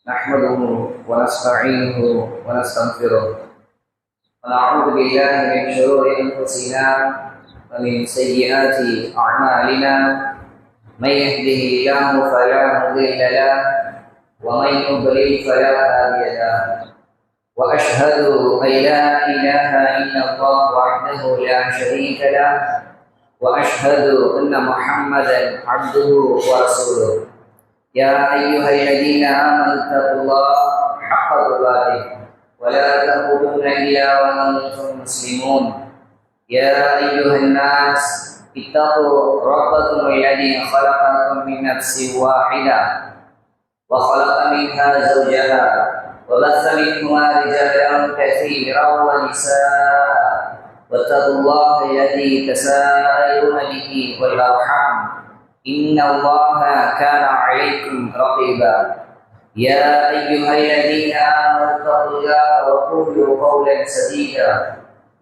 نحمده ونستعينه ونستغفره ونعوذ بالله من شرور أنفسنا ومن سيئات أعمالنا. من يهده الله فلا مضل له ومن يضلل فلا هادي له. وأشهد أن لا إله إلا الله وحده لا شريك له وأشهد أن محمدا عبده ورسوله. يا أيها الذين آمنوا اتقوا الله حق تقاته ولا تموتن إلا وأنتم مسلمون. يا أيها الناس اتقوا ربكم الذي خلقكم من نفس واحدة وخلق منها زوجها وبث منهما رجالا كثيرا ونساء واتقوا الله الذي تساءلون به والأرحام إن الله كان عليكم رقيبا. يا أيها الذين آمنوا اتقوا الله وقولوا قولا سديدا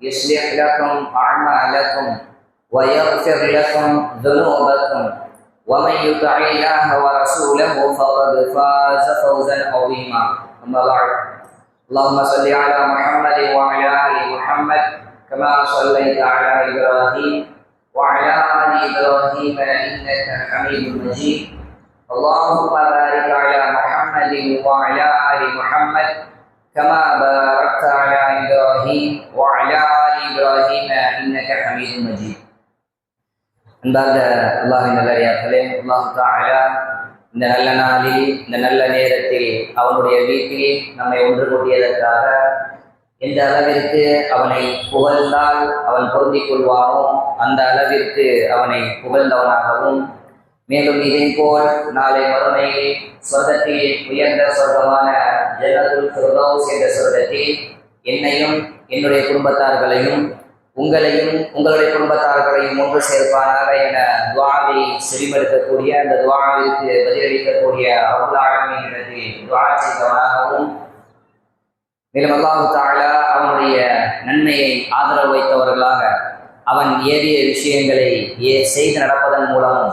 يصلح لكم أعمالكم ويغفر لكم ذنوبكم ومن يطع الله ورسوله فقد فاز فوزا عظيما. أما بعد، اللهم صل على محمد وعلى آل محمد كما صليت على إبراهيم وعلى آل إبراهيم إنك حميد مجيد. اللهم بارك على محمد وعلى آل محمد كما باركت على إبراهيم وعلى آل إبراهيم إنك حميد مجيد. அன்பார்ந்த அல்லாஹ்வின் நல்லடியார்களே, அல்லாஹ் தஆலா இந்த நல்ல நாளில் இந்த நல்ல நேரத்தில் அவனுடைய வீட்டில் நம்மை ஒன்று கூட்டியதற்காக எந்த அளவிற்கு அவனை புகழ்ந்தால் அவன் பொருந்திக் கொள்வானோ அந்த அளவிற்கு அவனை புகழ்ந்தவனாகவும், மேலும் இதே போல் நாளை மறுமையில் சொர்க்கத்தில் உயர்ந்த சொர்க்கமான ஜன்னத்துல் ஃபிர்தௌஸ் என்ற சொர்க்கத்தில் என்னையும் என்னுடைய குடும்பத்தார்களையும் உங்களையும் உங்களுடைய குடும்பத்தார்களையும் ஒன்று சேர்ப்பானாக என துஆவை செவிமடுக்கக்கூடிய அந்த துஆவிற்கு பதிலளிக்கக்கூடிய ரப்பல் ஆலமீன் இடத்தில் துஆ செய்தவனாகவும், மேலும் அல்லாஹ் தஆலா அவனுடைய நன்மையை ஆதரவு வைத்தவர்களாக அவன் ஏறிய விஷயங்களை செய்து நடப்பதன் மூலமும்,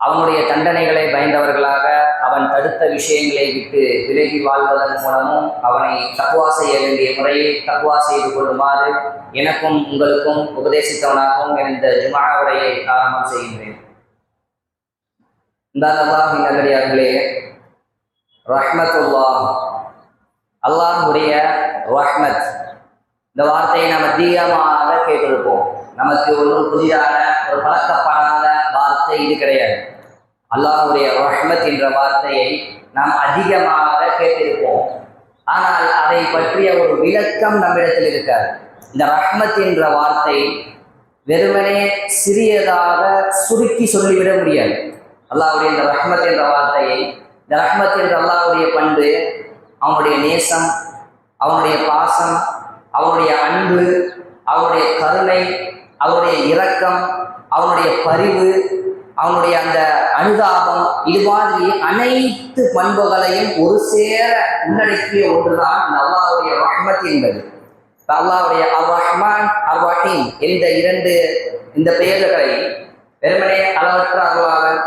அவனுடைய தண்டனைகளை பயந்தவர்களாக அவன் தடுத்த விஷயங்களை விட்டு விலகி வாழ்வதன் மூலமும் அவனை தக்வா செய்ய வேண்டிய முறையில் தக்வா செய்து கொள்ளுமாறு எனக்கும் உங்களுக்கும் உபதேசித்தவனாகவும் இந்த ஜும்ஆ உரையை ஆரம்பம் செய்கின்றேன். இந்த அல்லாஹ்வின் நல்லடியார்களே, ரஹ்மத்துல்லாஹ், அல்லாஹ்வுடைய ரஹ்மத், இந்த வார்த்தையை நாம் அதிகமாக கேட்டிருப்போம். நமக்கு ஒன்றும் புதிதான ஒரு பழக்கப்படாத வார்த்தை இது கிடையாது. அல்லாஹ்வுடைய ரஹ்மத் என்ற வார்த்தையை நாம் அதிகமாக கேட்டிருப்போம். ஆனால் அதை பற்றிய ஒரு விளக்கம் நம்மிடத்தில் இருக்காது. இந்த ரஹ்மத் என்ற வார்த்தை வெறுமனே சிறியதாக சுருக்கி சொல்லிவிட முடியாது. அல்லாஹ்வுடைய இந்த ரஹ்மத் என்ற வார்த்தையை, இந்த ரஹ்மத் என்ற அல்லாஹ்வுடைய பண்பு, அவனுடைய நேசம், அவனுடைய பாசம், அவனுடைய அன்பு, அவனுடைய கருணை, அவனுடைய இரக்கம், அவனுடைய பரிவு, அவனுடைய அந்த அனுதாபம், இது மாதிரி அனைத்து பண்புகளையும் ஒரு சேர உள்ளடக்கிய ஒன்றுதான் இந்த அல்லாஹ்வுடைய ரஹ்மத் என்பது. அல்லாஹ்வுடைய அர் ரஹ்மான் அர் ரஹீம் என்ற இந்த பெயர்களை வெறுமனே அளவற்ற அருளாளன்,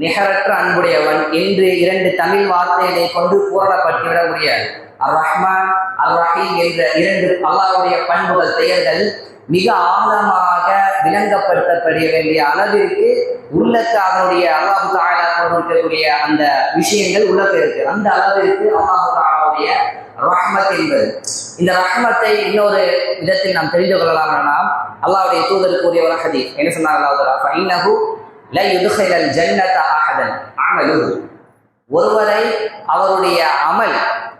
நிகரற்ற அன்புடையவன் என்று இரண்டு தமிழ் வார்த்தைகளை கொண்டு பூரணப்பட்டுவிட முடியாது. அர் ரஹ்மான் அர் ரஹீம் என்ற இரண்டு அல்லாஹ்வுடைய பண்புகள் பெயர்கள் மிக ஆழமாக விளங்கப்படுத்தப்பட வேண்டிய அளவிற்கு உள்ளத்தை அவனுடைய அல்லாஹ் தஆலா கொண்டிருக்கக்கூடிய அந்த விஷயங்கள் உள்ளே இருக்கு. அந்த அளவிற்கு அல்லாஹ் தஆலாவுடைய ரஹ்மத் என்பது. இந்த ரஹ்மத்தை இன்னொரு விதத்தில் நாம் தெரிந்து கொள்ளலாம்னா, அல்லாஹ்வுடைய தூதர் கூறிய ஒரு ஹதீஸ் என்ன சொன்னார்? அல்லாஹ் தஆலா ஃபஇன்னஹு லா யுத்கிலல் ஜன்னத அஹதன் அமலுஹு, ஒருவரை அவருடைய அமல்,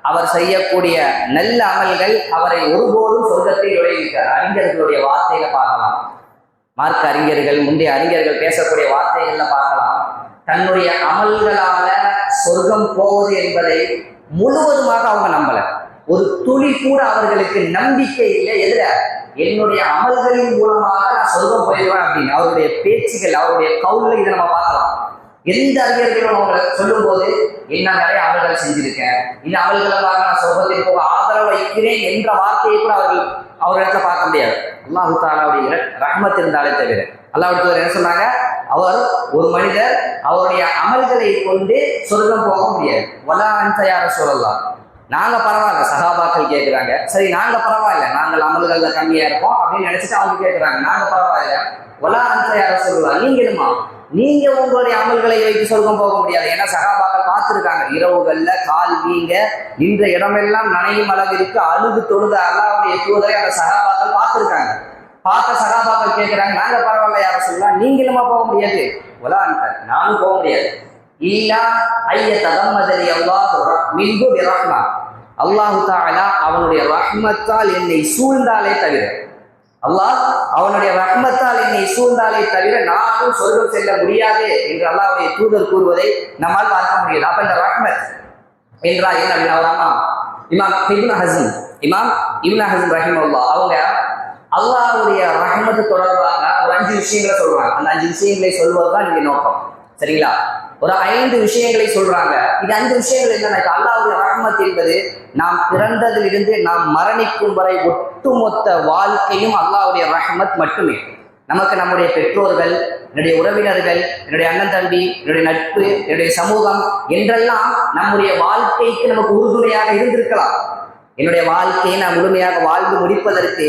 அவர் செய்யக்கூடிய நல்ல அமல்கள் அவரை ஒருபோதும் சொர்க்கத்தை நுழைவிக்கார். அறிஞர்களுடைய வார்த்தையில பார்க்கலாம், மார்க்க அறிஞர்கள், முந்தைய அறிஞர்கள் பேசக்கூடிய வார்த்தைகள்ல பார்க்கலாம், தன்னுடைய அமல்களால சொர்க்கம் போவது என்பதை முழுவதுமாக அவங்க நம்பல. ஒரு துளி கூட அவர்களுக்கு நம்பிக்கை இல்லை. எதுல? என்னுடைய அமல்களின் மூலமாக நான் சொர்க்கம் போயிடுவேன் அப்படின்னு அவருடைய பேச்சுகள், அவருடைய கவுல்ல இதை நம்ம பார்க்கலாம். எந்த அறிஞர்களும் அவங்க சொல்லும் போது என்ன நிறைய அமல்கள் செஞ்சிருக்கேன், இந்த அமல்களுக்காக நான் சொர்க்கத்தில் போக ஆதரவு வைக்கிறேன் என்ற வார்த்தையை கூட அவர்களிடத்துல பார்க்க முடியாது. அல்லாஹ் தஆலாவுடைய ரஹ்மத் இருந்தாலே தவிர. அல்லாஹ் என்ன சொன்னாங்க, அவர் ஒரு மனிதர் அவருடைய அமல்களை கொண்டு சொர்க்கம் போக முடியாது. வலா அன்த யா ரசூலல்லாஹ், நாங்க பரவாயில்ல. சஹாபாக்கள் கேட்கிறாங்க, சரி நாங்க பரவாயில்ல, நாங்கள் அமல்கள்ல கம்மியா இருக்கோம் அப்படின்னு நினைச்சிட்டு அவங்க கேட்கிறாங்க, நாங்க பரவாயில்ல. வலா அன்த யா ரசூலல்லாஹ், நீங்களுமா, நீங்க உங்களுடைய அமல்களை வைத்து சொர்க்கம் போக முடியாது. ஏன்னா சகாபாக்கள் பார்த்துருக்காங்க, இரவுகள்ல கால் வீங்க நின்ற இடமெல்லாம் நனையும் அளவிற்கு அழுது தொழுத அல்லாஹ்வுடைய தூதரை அந்த சகாபாக்கள் பார்த்துருக்காங்க. பார்த்த சகாபாக்கள் கேட்கிறாங்க, நாங்க பரவாயில்ல யார சொல்லலாம், நீங்களுமா போக முடியாது. ஒலா அந்த நானும் போக முடியாது. இல்லா ஐய தகம்மதலி அல்லாஹ் மின்ஹு பிரஹ்மா, அல்லாஹு தஆலா அவனுடைய ரஹ்மத்தால் என்னை சூழ்ந்தாலே தவிர, அல்லாஹ் அவனுடைய ரஹ்மத்தால் என்னை சூழ்ந்தாலே தவிர நானும் சொர்க்கம் செல்ல முடியாது என்று அல்லாஹ்வுடைய தூதர் கூறுவதை நம்மால் பார்க்க முடியாது. அப்ப இந்த ரஹ்மத் என்றால் என்ன அப்படின்னா, இமாம் இப்னு ஹஸம் ரஹிமஹுல்லாஹ் அவங்க அல்லாஹ்வுடைய ரஹ்மத்து தொடர்பாக ஒரு 5 விஷயங்களை சொல்றாங்க. அந்த 5 விஷயங்களை சொல்வதுதான் நீங்க நோக்கம், சரிங்களா? ஒரு 5 விஷயங்களை சொல்றாங்க. இது 5 விஷயங்கள் என்னன்னா, அல்லாஹ்வுடைய ரஹ்மத் என்பது நாம் பிறந்ததிலிருந்து நாம் மரணிக்கும் வரை ஒட்டுமொத்த வாழ்க்கையும் அல்லாஹ்வுடைய ரஹ்மத் மட்டுமே. நமக்கு நம்முடைய பெற்றோர்கள், என்னுடைய உறவினர்கள், என்னுடைய அண்ணன் தம்பி, என்னுடைய நட்பு, என்னுடைய சமூகம் என்றெல்லாம் நம்முடைய வாழ்க்கைக்கு நமக்கு உறுதுணையாக இருந்திருக்கலாம். என்னுடைய வாழ்க்கையை நான் முழுமையாக வாழ்ந்து முடிப்பதற்கு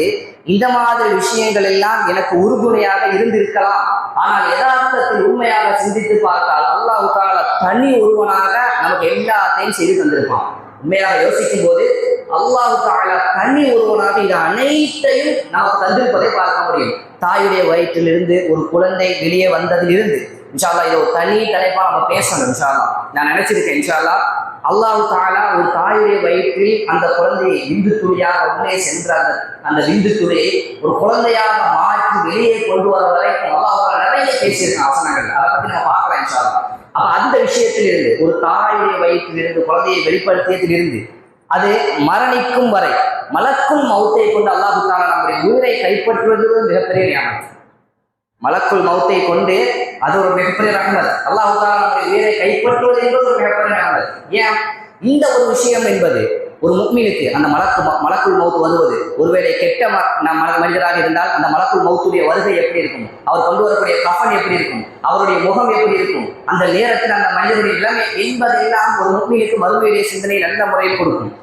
இந்த மாதிரி விஷயங்கள் எல்லாம் எனக்கு உறுதுணையாக இருந்திருக்கலாம். ஆனால் யதார்த்தத்தில் உண்மையாக சிந்தித்து பார்த்தால் அல்லாஹ் தஆலா தனி ஒருவனாக நமக்கு எல்லாத்தையும் செய்து தந்திருப்பான். உண்மையாக யோசிக்கும் போது அல்லாஹ் தஆலா தனி ஒருவனாக இது அனைத்தையும் நமக்கு தந்திருப்பதை பார்க்க முடியும். தாயுடைய வயிற்றிலிருந்து ஒரு குழந்தை வெளியே வந்ததிலிருந்து, இன்ஷா அல்லாஹ் இதை ஒரு தனி தலைப்பா நம்ம பேசணும். இன்ஷா அல்லாஹ் நான் நினைச்சிருக்கேன். இன்ஷா அல்லாஹ் அல்லாஹ் தஆலா ஒரு தாயுடைய வயிற்றில் அந்த குழந்தையை விந்து துளியாக உள்ளே சென்ற அந்த விந்து துளியை ஒரு குழந்தையாக மாற்றி வெளியே கொண்டு வர வரைக்கும் அல்லாஹ் தஆலா நிறைய பேசியிருக்கான் வசனங்கள். அதை பத்தி நம்ம பார்க்கலாம் இன்ஷா அல்லாஹ். அப்ப அந்த விஷயத்திலிருந்து, ஒரு தாயுடைய வயிற்றிலிருந்து குழந்தையை வெளிப்படுத்தியதிலிருந்து அது மரணிக்கும் வரை மலக்குல் மௌத்தை கொண்டு அல்லாஹ் தஆலா நம்முடைய உயிரை கைப்பற்றுவது மிகப்பெரிய ஞானம். மலக்குல் மௌத்தை கொண்டு அது ஒரு மிகப்பெரிய ரஹ்மத். அல்லாஹ் தஆலா நம்முடைய உயிரை கைப்பற்றுவது என்பது ஒரு மிகப்பெரிய ரஹ்மத். ஏன் இந்த ஒரு விஷயம் என்பது ஒரு முஃமினுக்கு அந்த மலக்குல் மௌத் வருவது, ஒருவேளை கெட்ட மனிதராக இருந்தால் அந்த மலக்குல் மௌத்துடைய வருகை எப்படி இருக்கும், அவர் கொண்டு வரக்கூடிய கஃபன் எப்படி இருக்கும், அவருடைய முகம் எப்படி இருக்கும், அந்த நேரத்தில் அந்த மனிதனுடைய நிலைமை என்பதெல்லாம் ஒரு முஃமினுக்கு மறுமையுடைய சிந்தனை நல்ல முறையில் கொடுக்கும்.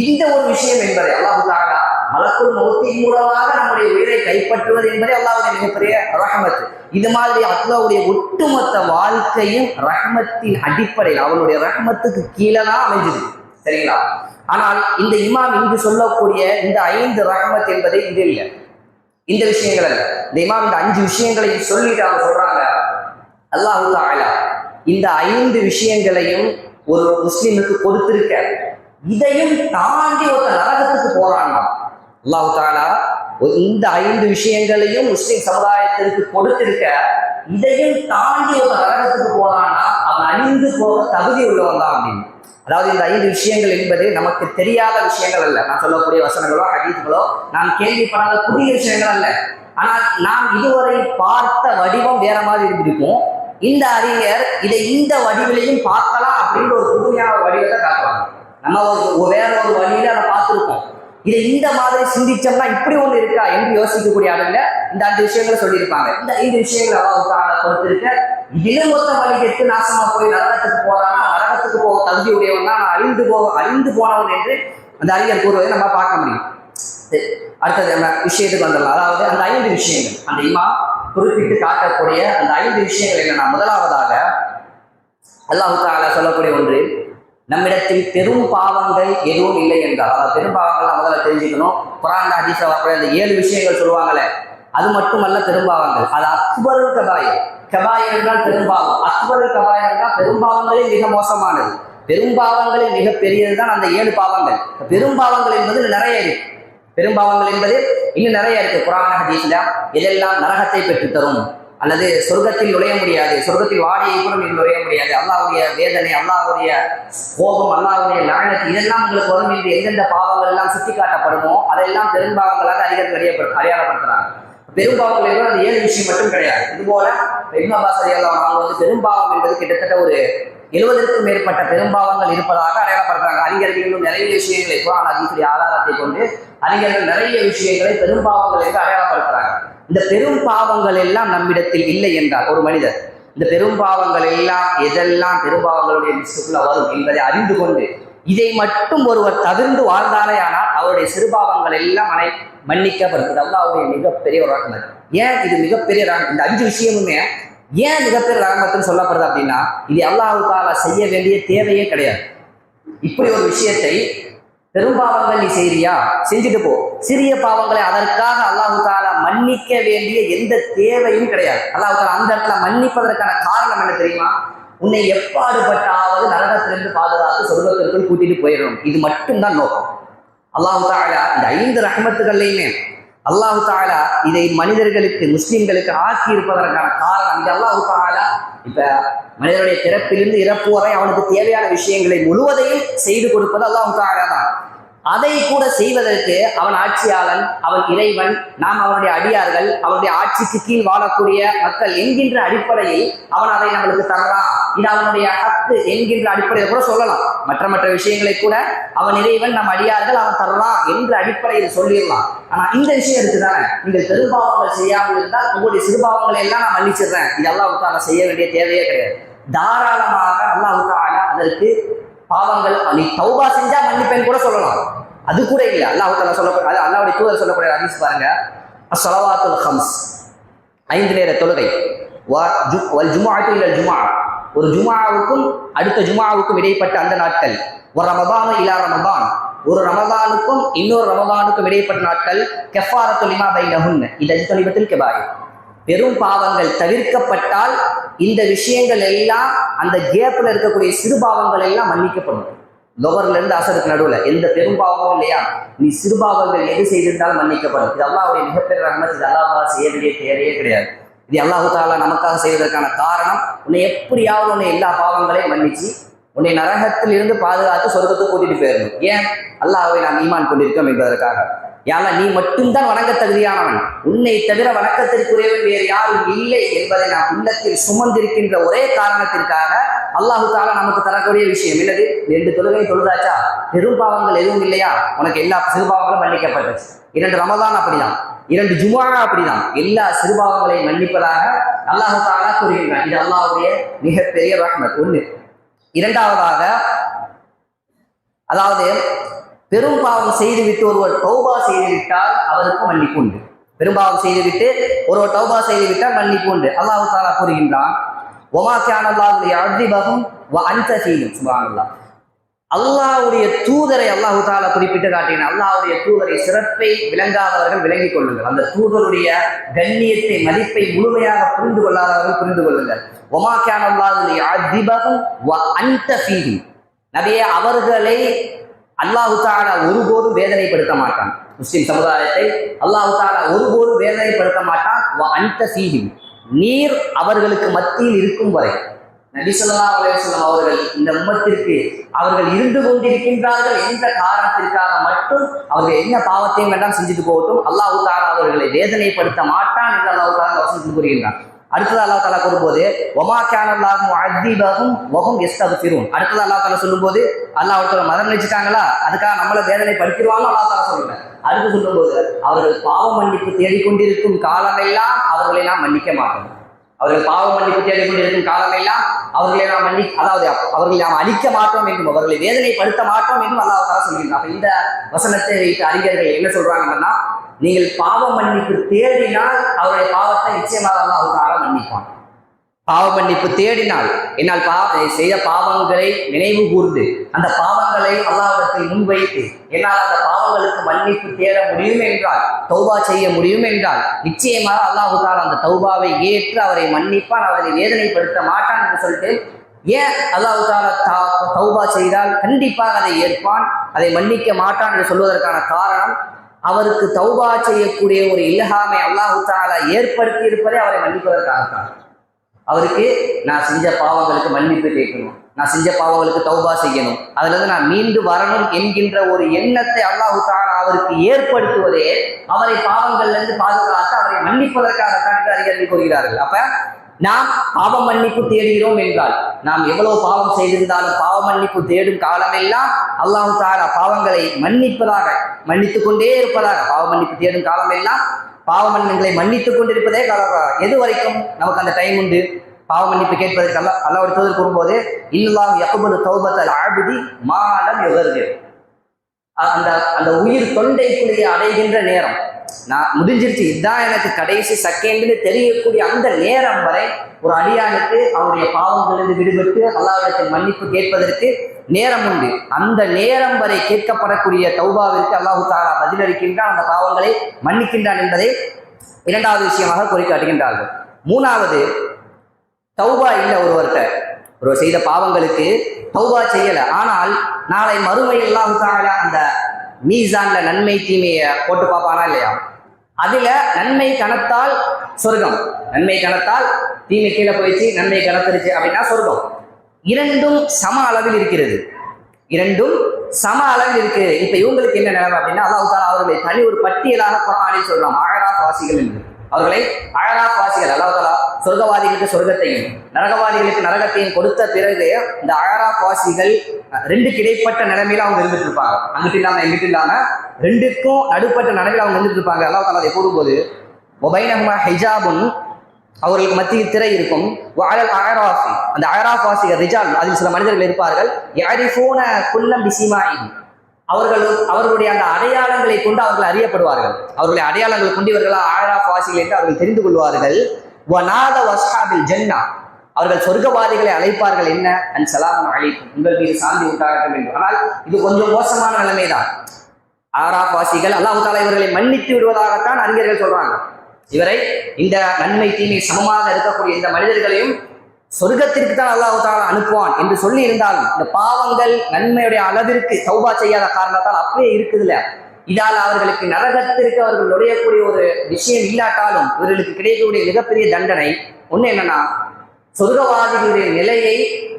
இந்த ஒரு விஷயம் என்பதை அல்லாஹ் தஆலா மலக்குல் மௌத்தின் மூலமாக நம்முடைய உயிரை கைப்பற்றுவது என்பதே அல்லாஹ்வுடைய மிகப்பெரிய ரஹ்மத். இது மாதிரி அல்லாஹ்வுடைய ஒட்டுமொத்த வாழ்க்கையும் ரஹ்மத்தின் அடிப்படையில் அவனுடைய ரஹ்மத்துக்கு கீழே தான் அமைஞ்சது, சரிங்களா? ஆனால் இந்த இமாம் இங்கு சொல்லக்கூடிய இந்த 5 ரஹ்மத் என்பதை இது இல்லை, இந்த விஷயங்கள் அல்ல. இந்த இமாம் இந்த 5 விஷயங்களை சொல்லிட்டு அவங்க சொல்றாங்க, அல்லாஹ் தஆலா இந்த 5 விஷயங்களையும் ஒரு முஸ்லிமுக்கு கொடுத்திருக்க, இதையும் தாண்டி ஒரு நரகத்துக்கு போறான்னா அல்லாஹ் தஆலா இந்த 5 விஷயங்களையும் முஸ்லிம் சமுதாயத்திற்கு கொடுத்திருக்க, இதையும் தாண்டி ஒரு நரகத்துக்கு போறான்னா அவன் அழிந்து போக தகுதி உள்ளவன் தான் அப்படின்னு. அதாவது இந்த 5 விஷயங்கள் என்பது நமக்கு தெரியாத விஷயங்கள் அல்ல. நான் சொல்லக்கூடிய வசனங்களோ ஹதீஸ்களோ நான் கேள்விப்படாத புதிய விஷயங்கள் அல்ல. ஆனால் நாம் இதுவரை பார்த்த வடிவம் வேற மாதிரி இருந்திருக்கும். இந்த அறிஞர் இதை இந்த வடிவிலையும் பார்க்கலாம் அப்படின்ற ஒரு புதுமையான வடிவத்தை காட்டுவாங்க. நம்ம வேற ஒரு வழியில அதை பார்த்துருக்கோம். இதை இந்த மாதிரி சிந்திச்சோம்னா இப்படி ஒண்ணு இருக்கா என்று யோசிக்கக்கூடிய அளவில் இந்த 5 விஷயங்களை சொல்லியிருப்பாங்க. இந்த 5 விஷயங்களை அல்லாஹ் தஆலா கொடுத்திருக்க, இதிலும் மொத்த வழி கெட்டு நாசமா போய் நரகத்துக்கு போறானா, நரகத்துக்கு போக தகுதி உடையவன் தான், அழிந்து போனவன் என்று அந்த அறிஞர் கூறுவதை நம்ம பார்க்க முடியும். அடுத்தது அந்த விஷயத்துக்கு வந்துடலாம். அதாவது அந்த 5 விஷயங்கள் அந்த இமாம் குறிப்பிட்டு காட்டக்கூடிய அந்த 5 விஷயங்கள் என்னன்னா, முதலாவதாக அல்லாஹ் தஆலா சொல்லக்கூடிய ஒன்று, நம்மிடத்தில் பெரும் பாவங்கள் எதுவும் இல்லை என்றால், அதாவது பெரும் பாவங்கள் நான் முதல்ல தெரிஞ்சுக்கணும். குர்ஆன் ஹதீஸ்ல வரக்கூடிய அந்த 7 விஷயங்கள் சொல்லுவாங்களே, அது மட்டுமல்ல பெரும் பாவங்கள். அது அக்பருல் கபாயிர். கபாயிர் என்றால் பெரும்பாவம், அக்பருல் கபாயிர் என்றால் பெரும்பாவங்களில் மிக மோசமானது. பெரும்பாவங்களில் மிக பெரியதுதான் அந்த 7 பாவங்கள். பெரும்பாவங்கள் என்பது நிறைய இருக்கு. பெரும்பாவங்கள் என்பது இன்னும் நிறைய இருக்கு. குர்ஆன் ஹதீஸ்ல எதெல்லாம் நரகத்தை பெற்று தரும், அல்லது சொர்க்கத்தில் நுழைய முடியாது, சொர்க்கத்தில் வாடியை கூட நீங்கள் நுழைய முடியாது, அல்லாஹ்வுடைய வேதனை, அல்லாஹ்வுடைய கோபம், அல்லாஹ்வுடைய லஅனத், இதெல்லாம் உங்களுக்கு வரும் என்று எந்தெந்த பாவங்கள் எல்லாம் சுட்டி காட்டப்படுமோ அதெல்லாம் பெரும்பாவங்களாக அறிஞர்கள் அடையாளப்படுத்துறாங்க. பெரும்பாவங்கள் என்பது அந்த 7 விஷயம் மட்டும் கிடையாது. இது போல இப்னு அப்பாஸ் ரலியல்லாஹு அன்ஹு வந்து பெரும்பாவம் என்பது கிட்டத்தட்ட ஒரு 70க்கும் மேற்பட்ட பெரும்பாவங்கள் இருப்பதாக அடையாளப்படுத்துறாங்க. அறிஞர்களும் நிறைய விஷயங்களை குர்ஆன் ஹதீஸுடைய ஆதாரத்தை கொண்டு அறிஞர்கள் நிறைய விஷயங்களை பெரும்பாவங்கள் என்று அடையாளப்படுத்துறாங்க. இந்த பெரும் பாவங்கள் எல்லாம் நம்மிடத்தில் இல்லை என்றால் ஒரு மனிதர் இந்த பெரும் பாவங்கள் எல்லாம் எதெல்லாம் பெரும்பாவங்களுடைய லிஸ்டுக்குள்ள வரும் என்பதை அறிந்து கொண்டு இதை மட்டும் ஒருவர் தவிர்ந்து வாழ்ந்தாலே ஆனால் அவருடைய சிறுபாவங்கள் எல்லாம் மன்னிக்கப்படுகிறது. அல்லாஹ்வுடைய மிகப்பெரிய ஒரு ரஹ்மத். ஏன் இது மிகப்பெரிய இந்த 5 விஷயமுமே ஏன் மிகப்பெரிய ரஹ்மத்துன்னு சொல்லப்படுது அப்படின்னா, இது அல்லாஹ் தஆலா செய்ய வேண்டிய தேவையே கிடையாது. இப்படி ஒரு விஷயத்தை பெரும்பாவங்கள் நீ செய்றியா, செஞ்சுட்டு போ. சிறிய பாவங்களை அதற்காக அல்லாஹ் தஆலா மன்னிக்க வேண்டிய எந்த தேவையும் கிடையாது. அல்லாஹ் தஆலா அந்த இடத்துல மன்னிப்பதற்கான காரணம் என்ன தெரியுமா? உன்னை எப்பாடுபட்டாவது நரகத்திலிருந்து பாதுகாத்து சொர்க்கத்திற்குள் கூட்டிட்டு போயிடணும். இது மட்டும்தான் நோக்கம். அல்லாஹ் தஆலா இந்த 5 ரஹ்மத்துகள்லையுமே அல்லாஹ் தஆலா இதை மனிதர்களுக்கு முஸ்லிம்களுக்கு ஆக்கி இருப்பதற்கான காரணம் இது. அல்லாஹ் தஆலா இப்ப மனிதனுடைய பிறப்பிலிருந்து இறப்பு வரை அவனுக்கு தேவையான விஷயங்களை முழுவதையும் செய்து கொடுப்பது அல்லாஹ் தஆலா தான். அதை கூட செய்வதற்கு அவன் ஆட்சியாளன், அவன் இறைவன், நாம் அவனுடைய அடியார்கள், அவனுடைய ஆட்சிக்கு கீழ் வாழக்கூடிய மக்கள் என்கின்ற அடிப்படையில் அவன் அதை நம்மளுக்கு தர்றான். இது அவனுடைய ஹக்கு என்கின்ற அடிப்படையில் கூட சொல்லலாம். மற்ற விஷயங்களை கூட அவன் இறைவன், நம் அடியார்கள், அவன் தர்றான் என்ற அடிப்படையில் சொல்லிடலாம். ஆனா இந்த விஷயம் இருக்குதானே, நீங்கள் பெரும்பாவங்கள் செய்யாமல் இருந்தால் உங்களுடைய சிறுபாவங்களை எல்லாம் நான் மன்னிச்சிடுறேன், இது அல்லாஹ் தஆலா செய்ய வேண்டிய தேவையே கிடையாது. தாராளமாக அல்லாஹ் தஆலா அதற்கு பாவங்கள் நீ தௌபா செஞ்சா மன்னிப்பேன் கூட சொல்லலாம். அது கூட இல்லை. அல்லாஹ் தஆலா சொல்லக்கூடிய அல்லாஹ்வுடைய தூதர் சொல்லக்கூடிய ஹதீஸ் பாருங்க, அஸ்ஸலவாத்துல் ஹம்ஸ் 5 நேர தொழுகை, வல் ஜும்ஆத்து இலல் ஜும்ஆ ஒரு ஜும்ஆவுக்கும் அடுத்த ஜும்ஆவுக்கும் இடைப்பட்ட அந்த நாட்கள், ஒரு ரமதான் இலா ரமதான் ஒரு ரமதானுக்கும் இன்னொரு ரமதானுக்கும் இடைப்பட்ட நாட்கள், கஃபாரத்துல் லிமா பைனஹுன்ன இதஜ்தனிபத்துல் கபாயிர் பெரும் பாவங்கள் தவிர்க்கப்பட்டால் இந்த விஷயங்கள் எல்லாம் அந்த கேப்ல இருக்கக்கூடிய சிறு பாவங்கள் எல்லாம் மன்னிக்கப்படும். லொவர்ல இருந்து அசருக்கு நடுவுல எந்த பெரும் பாவமும் இல்லையா, நீ சிறுபாவங்கள் எது செய்திருந்தாலும் மன்னிக்கப்படும். இது அல்லாஹ்வுடைய மிகப்பெரிய ரஹ்மத். இது அல்லாஹ் தஆலா செய்ய வேண்டிய தேவையே கிடையாது. இது அல்லாஹ் தஆலா நமக்காக செய்வதற்கான காரணம், உன்னை எப்படியாவது உன்னை எல்லா பாவங்களையும் மன்னிச்சு உன்னை நரகத்தில் இருந்து பாதுகாத்து சொர்க்கத்துக்கு கூட்டிட்டு போயிடணும். ஏன்? அல்லாஹ்வை நாம் ஈமான் கொண்டிருக்கோம் என்பதற்காக. யாரா நீ மட்டும்தான் வணங்க தகுதியானவன், உன்னை தவிர வணக்கத்திற்குரியவன் வேறு யாரும் இல்லை என்பதை நாம் உள்ளத்தில் சுமந்திருக்கின்ற ஒரே காரணத்திற்காக அல்லாஹ் தஆலா நமக்கு தரக்கூடிய விஷயம் என்னது? 2 தொழுகை தொழுதாச்சா, பெரும் பாவங்கள் எதுவும் இல்லையா, உனக்கு எல்லா சிறுபாவங்களும் மன்னிக்கப்பட்டுச்சு. 2 ரமதான் அப்படிதான், 2 ஜும்ஆ அப்படிதான், எல்லா சிறுபாவங்களையும் மன்னிப்பதாக அல்லாஹ் தஆலா கூறுகின்றான். இது அல்லாஹ்வுடைய மிகப்பெரிய ரஹ்மத். 1. இரண்டாவதாக, அதாவது பெரும் பாவம் செய்துவிட்டு ஒருவர் தௌபா செய்துவிட்டால் அவருக்கு மன்னிப்பு உண்டு. பெரும்பாவம் செய்துவிட்டு ஒருவர் தௌபா செய்துவிட்டால் மன்னிப்பு உண்டு. அல்லாஹ் தஆலா கூறுகின்றான், வமா கான அல்லாஹு லியுஅஸிபஹும் வ அன்த ஃபீஹிம். சுப்ஹானல்லாஹ். அல்லாஹ்வுடைய தூதரை அல்லாஹ் தஆலா குறிப்பிட்டு காட்டினார். அல்லாஹ்வுடைய தூதரை சிறப்பை விளங்காதவர்கள் விளங்கிக் கொள்ளுங்கள். அந்த தூதருடைய கண்ணியத்தை மதிப்பை முழுமையாக புரிந்து கொள்ளாதவர்கள் புரிந்து கொள்ளுங்கள். வமா கான அல்லாஹு லியுஅஸிபஹும் வ அன்த ஃபீஹிம். நபியே, அவர்களை அல்லாஹ் தஆலா ஒருபோதும் வேதனைப்படுத்த மாட்டான். முஸ்லிம் சமுதாயத்தை அல்லாஹ் தஆலா ஒருபோதும் வேதனைப்படுத்த மாட்டான். வ அன்த ஃபீஹிம், நீர் அவர்களுக்கு மத்தியில் இருக்கும் வரை. நபி ஸல்லல்லாஹு அலைஹி வஸல்லம் அவர்கள் இந்த உம்மத்திற்கு அவர்கள் இருந்து கொண்டிருக்கின்றார்கள் என்ற காரணத்திற்காக மட்டும் அவர்கள் என்ன பாவத்தையும் வேண்டாம் செஞ்சுட்டு போகட்டும், அல்லாஹ் தஆலா அவர்களை வேதனைப்படுத்த மாட்டான் என்று அல்லாஹ் தஆலா வசனத்தில் கூறுகின்றான். அடுத்தது அல்லாஹ் தஆலா கூறும்போது வமா கான அல்லாஹு முஅஸிபஹும் வ ஹும் யஸ்தக்ஃபிரூன். அடுத்தது அல்லாஹ் தஆலா சொல்லும்போது அல்லாஹ் ஒருத்தர் மதம் நினைச்சிட்டாங்களா, அதுக்காக நம்மளை வேதனைப்படுத்திடுவாங்க அல்லாஹ் தஆலா சொல்லுங்க. அடுத்து சொல்லும்போது அவர்கள் பாவ மன்னிப்பு தேடிக்கொண்டிருக்கும் காலமெல்லாம் அவர்களை நாம் மன்னிக்க மாட்டோம். அவர்கள் பாவ மன்னிப்பு தேடிக்கொண்டிருக்கும் காலமெல்லாம் அவர்களை நாம் அதாவது அவர்களை நாம் அழிக்க மாட்டோம் என்றும் அவர்களை வேதனைப்படுத்த மாட்டோம் என்றும் அல்லாஹ் தஆலா சொல்கின்றார். இந்த வசனத்தை வைத்து அறிஞர்கள் என்ன சொல்றாங்கன்னா, நீங்கள் பாவ மன்னிப்பு தேடினால் அவருடைய பாவத்தை நிச்சயமாக அல்லாஹ் தஆலா மன்னிப்பான். பாவ மன்னிப்பு தேடினால், என்னால் செய்த பாவங்களை நினைவு கூர்ந்து அந்த பாவங்களை அல்லாஹ்விடத்தில் முன்வைத்து என்னால் அந்த பாவங்களுக்கு மன்னிப்பு தேட முடியும் என்றால், தௌபா செய்ய முடியும் என்றால் நிச்சயமாக அல்லாஹ் தஆலா அந்த தௌபாவை ஏற்று அவரை மன்னிப்பான், அவரை வேதனைப்படுத்த மாட்டான் என்று சொல்லிட்டு, ஏன் அல்லாஹ் தஆலா தௌபா செய்தால் கண்டிப்பாக அதை ஏற்பான், அதை மன்னிக்க மாட்டான் என்று சொல்வதற்கான காரணம், அவருக்கு தௌபா செய்யக்கூடிய ஒரு இல்ஹாமை அல்லாஹ் தஆலா ஏற்படுத்தி இருப்பதை அவரை மன்னிப்பதற்காகத்தான். அவருக்கு நான் செஞ்ச பாவங்களுக்கு மன்னிப்பு கேட்கணும், நான் செஞ்ச பாவங்களுக்கு தௌபா செய்யணும், அதுல இருந்து நான் மீண்டு வரணும் என்கின்ற ஒரு எண்ணத்தை அல்லாஹ் தஆலா அவருக்கு ஏற்படுத்துவதே அவரை பாவங்கள்ல இருந்து பாதுகாத்து அவரை மன்னிப்பதற்காகத்தான் என்று அறிஞர்கள் கூறுகிறார்கள். அப்ப நாம் பாவ மன்னிப்பு தேடுகிறோம் என்றால், நாம் எவ்வளவு பாவம் செய்திருந்தாலும் பாவ மன்னிப்பு தேடும் காலமெல்லாம் அல்லாஹ் தஆலா பாவங்களை மன்னிப்பதாக, மன்னித்துக் கொண்டே இருப்பதாக, பாவ மன்னிப்பு தேடும் காலமெல்லாம் பாவமன்னிப்புகளை மன்னித்துக் கொண்டிருப்பதே எது வரைக்கும் நமக்கு அந்த டைம் உண்டு பாவ மன்னிப்பு கேட்பதற்கு அல்லாஹ்வுடைய தூதர் கூறும்போது இல்லாஹ் யக்புலு தௌபத்தல் ஆபிதி மாலம் யுகர்கு அந்த அந்த உயிர் தொண்டைக்குள்ளே அடைகின்ற நேரம் நான் முடிஞ்சிருச்சு இதுதான் எனக்கு கடைசி செகண்ட்னு தெரியக்கூடிய அந்த நேரம் வரை ஒரு அடியானுக்கு அவருடைய பாவங்களிலிருந்து விடுபட்டு அல்லாஹ்விடத்தில் மன்னிப்பு கேட்பதற்கு நேரம் உண்டு. அந்த நேரம் வரை கேட்கப்படக்கூடிய தௌபாவிற்கு அல்லாஹு தஆலா பதிலளிக்கின்றான், அந்த பாவங்களை மன்னிக்கின்றான் என்பதை இரண்டாவது விஷயமாக குறி காட்டுகின்றார்கள். மூணாவது, தௌபா இல்லை ஒருவர் செய்த பாவங்களுக்கு தௌபா செய்யலை, ஆனால் நாளை மறுமை அல்லாஹு தஆலா அந்த மீசான்ல நன்மை தீமையை போட்டு பார்ப்பானா இல்லையா, அதுல நன்மை கணத்தால் சொர்க்கம், நன்மை கணத்தால் தீமை கீழே போயிடுச்சு, நன்மை கணத்துருச்சு அப்படின்னா சொர்க்கம். இரண்டும் சம அளவில் இருக்கிறது, இரண்டும் சம அளவில் இருக்கு. இப்ப இவங்களுக்கு என்ன நிலைமை அப்படின்னா அல்லாஹ் தஆலா அவர்களை தனி ஒரு பட்டியலாக குர்ஆனில் சொல்றான், அஅராஃப் வாசிகள் என்று. அவர்களை அஅராஃப் வாசிகள், அல்லாஹ் தஆலா சொர்க்கவாதிகளுக்கு சொர்க்கத்தையும் நரகவாதிகளுக்கு நரகத்தையும் கொடுத்த பிறகு இந்த அஅராஃப் வாசிகள் ரெண்டுக்கு இடைப்பட்ட நிலைமையில அவங்க இருந்துட்டு இருப்பாங்க, அங்கிட்டு இல்லாம எங்கிட்டு இல்லாம ரெண்டுக்கும் நடுப்பட்ட நிலைமையில அவங்க இருந்துட்டு இருப்பாங்க. அல்லாஹ் தஆலா அதை கூறும்போது வபைனஹுமா ஹிஜாபுன், அவர்களுக்கு மத்தியில் திரை இருக்கும். அந்த அஅராஃப் வாசிகள் ரிஜால், அதில் சில மனிதர்கள் இருப்பார்கள். யஅரிஃபூன குல்லம் பிஸிமாஇஹிம், அவர்களுடைய அந்த அடையாளங்களை கொண்டு அவர்கள் அறியப்படுவார்கள். அவர்களுடைய அடையாளங்களை கொண்டு இவர்களா அஅராஃப் வாசிகள் என்று அவர்கள் தெரிந்து கொள்வார்கள். வநாத வஸ்ஹாபில் ஜன்னா, அவர்கள் சொர்க்கவாதிகளை அழைப்பார்கள், என்ன அன் ஸலாமு அலைக்கும், உங்கள் மீது சாந்தி உண்டாகட்டும் என்று. ஆனால் இது கொஞ்சம் மோசமான நிலைமைதான். அஅராஃப் வாசிகள் அல்லாஹ் தஆலா இவர்களை மன்னித்து விடுவதாகத்தான் அறிஞர்கள் சொல்றாங்க. இவரை இந்த நன்மை தீமை சமமாக இருக்கக்கூடிய இந்த மனிதர்களையும் சொர்க்கத்திற்கு தான் அல்லாஹ் தஆலா அனுப்புவான் என்று சொல்லி இருந்தாலும் இந்த பாவங்கள் நன்மையுடைய அளவிற்கு தௌபா செய்யாத காரணத்தால் அப்படியே இருக்குதுல்ல, இதால் அவர்களுக்கு நரகத்திற்கு அவர்கள் நுழையக்கூடிய ஒரு விஷயம் இல்லாட்டாலும் இவர்களுக்கு கிடைக்கக்கூடிய மிகப்பெரிய தண்டனை ஒண்ணு என்னன்னா, சொர்க்கவாதிகளுடைய நிலையை